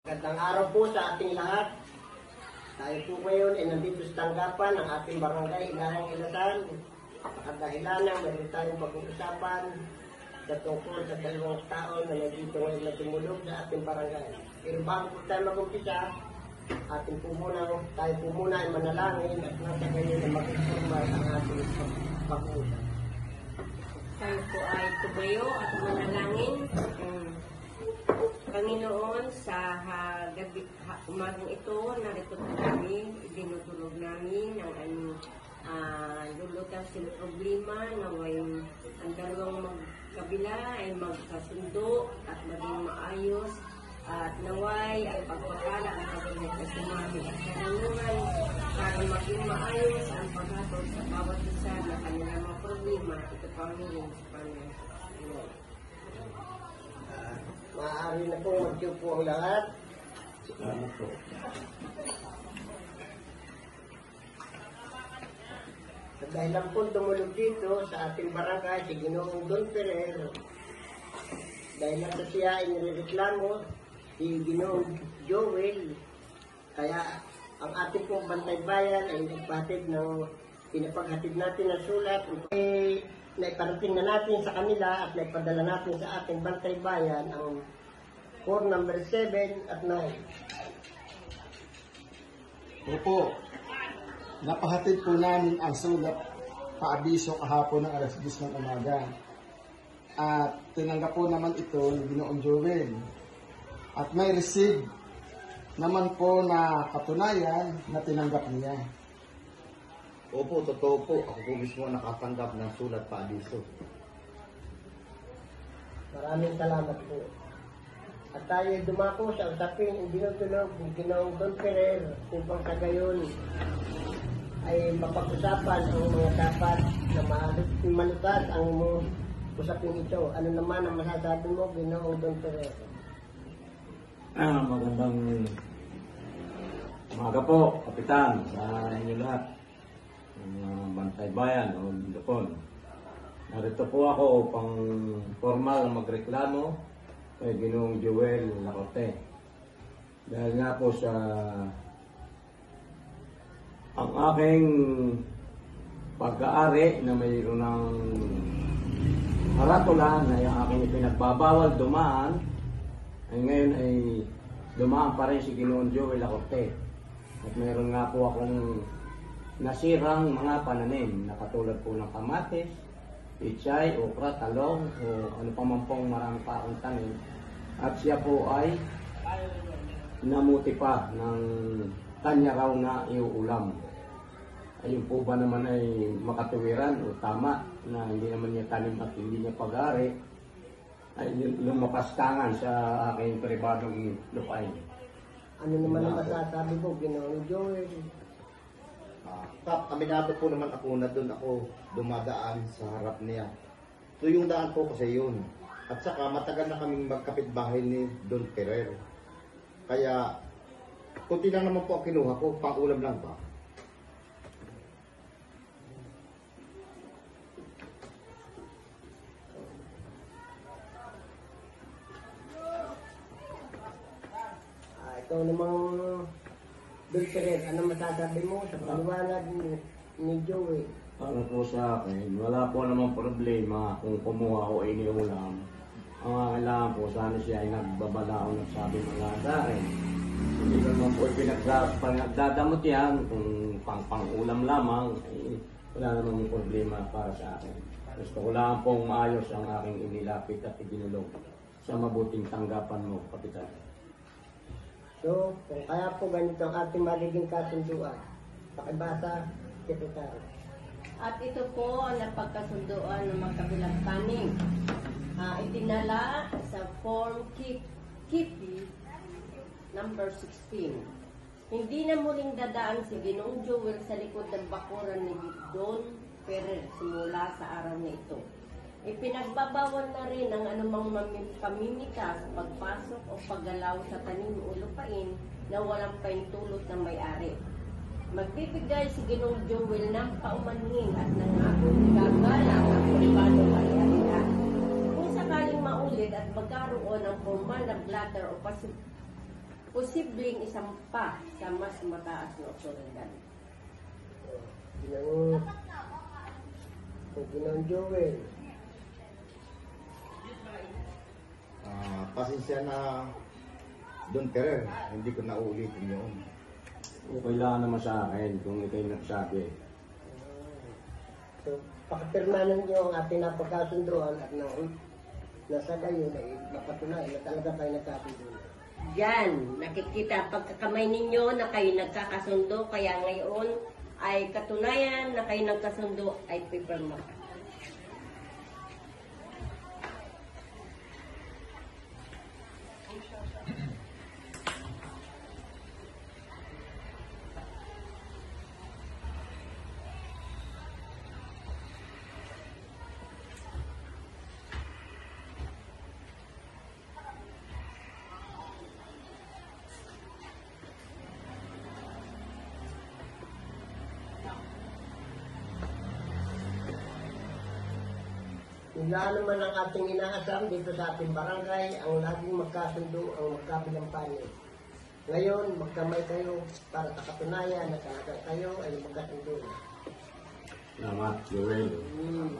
Magandang araw po sa ating lahat. Tayo po ngayon ay nandito sa tanggapan ng ating barangay Ilahang Ilasan. At dahilan mayroon tayong pag-uusapan sa tungkol sa dalawang taon na nandito ngayon na tumulog sa ating barangay. Pero bago po tayo mag-umpisa, tayo po muna ay manalangin at nasa ngayon ay mag-informal ang ating pag-uusap. Tayo po ay tumayo at manalangin. Panginoon, sa umagang ito, narito po kami, dinutulog namin ang aming lulutang sila problema na ang dalawang magkabila ay magkasundo at maging maayos at naway ang pagpapala at pagpapala sa sumami at karunungan para maging maayos ang paghatod sa bawat isa na kanilang mga problema. Ito Panginoon sa Panginoon. Maaari na po magsiupo ang lahat. Salamat po. Dahil lang po tumulog dito sa ating barangay si Ginoong Don Ferrer. Dahil lang sa siya ay nireklamo si Ginoong Joel. Kaya ang ating pong bantay bayan ay nagpatid ng pinapaghatid natin na sulat. Naiparating na natin sa kanila at naipadala natin sa ating bantay bayan ang form number 7 at 9. Opo, napahatid po namin ang sulat paabiso kahapon ng alas 10 ng umaga. At tinanggap po naman ito ni Ginoong Joel. At may receive naman po na katunayan na tinanggap niya. Opo, totoo po. Ako po mismo nakatanggap ng sulat paabiso. Maraming salamat po. At tayo dumako sa usapin ang dinutulog ng Ginoong Don Ferrer upang sa gayon ay mapag-usapan ang mga dapat na malutas ang usapin ito. Ano naman ang masasabi mo, Ginoong Don Ferrer? Magandang umaga po, Kapitan, sa inyo lahat. Bantay Bayan o Lupon. Narito po ako upang formal magreklamo kay Ginoong Joel Lacorte. Dahil nga po sa ang aking pag-aari na mayroon ng haratula na yung aking ipinagbabawal dumaan ay ngayon ay dumaan pa rin si Ginoong Joel Lacorte. At mayroon nga po akong nasirang mga pananim na katulad po ng kamatis, pichay, okra, talong o ano pa man pong marang paong tanim. At siya po ay namuti pa ng kanya raw na iuulam. Ayun po ba naman ay makatuwiran o tama na hindi naman niya tanim at hindi niya pag-ari ay lumapastangan sa aking pribadong lupain. Ano naman ang masasabi mo, Ginoong Joel? Aminado po naman ako na doon ako dumadaan sa harap niya. So yung daan po kasi yun. At saka matagal na kaming magkapitbahay ni Don Ferrer. Kaya kunti lang naman po ang kinuha ko, pang-ulam lang ba? Ito namang Don Ferrer, ano masasabi mo sa paliwanag ni Joey? Para po sa akin, wala po namang problema kung kumuha ko iniulam. Ang kailangan po, sana siya ay nagbabalaon ng sabi mga sa akin. Hindi naman po pinagdadamot yan, kung pang-ulam lamang, wala namang problema para sa akin. Gusto ko lang pong maayos ang aking inilapit at ibinulog sa mabuting tanggapan mo, Kapitan. So, kung kaya po ganito ang ating magiging kasunduan, pakibasa, Secretary. At ito po ang napagkasundoan ng magkabilang taning. Itinala sa Form KIPI number 16. Hindi na muling dadaan si Ginoong Joel sa likod ng bakuran ni Don Ferrer simula sa araw na ito. Ipinagbabawal na rin ang anumang pamimika sa pagpasok o paggalaw sa tanim o lupain na walang paintulot ng may-ari. Magbibigay si Ginoong Joel ng paumanhin at nangakong gagalang ang pribadong may-arihan. Kung sakaling maulit at magkaroon ng formal na blatter o posibleng isampa sa mas mataas na otoridad. Ginoong Joel. Pasensya na Don Ferrer, hindi ko na uulitin yun. Okay lang naman sa akin kung ikay nagsabi. So, pakapirmanan niyo ang ating napagkasunduan at nasa gayon ay mapatunayan na talaga kayo nagkasundo. Diyan, nakikita pagkakamay ninyo na kayo nagkakasundo, kaya ngayon ay katunayan na kayo nagkasundo ay pipirma ka. Wala naman ang ating inaasam dito sa ating barangay, ang laging magkasundo, ang magkabilang panig. Ngayon, magkamay kayo para sa katunayan na talaga kayo ay magkasundo na. Salamat, Joel. Hmm.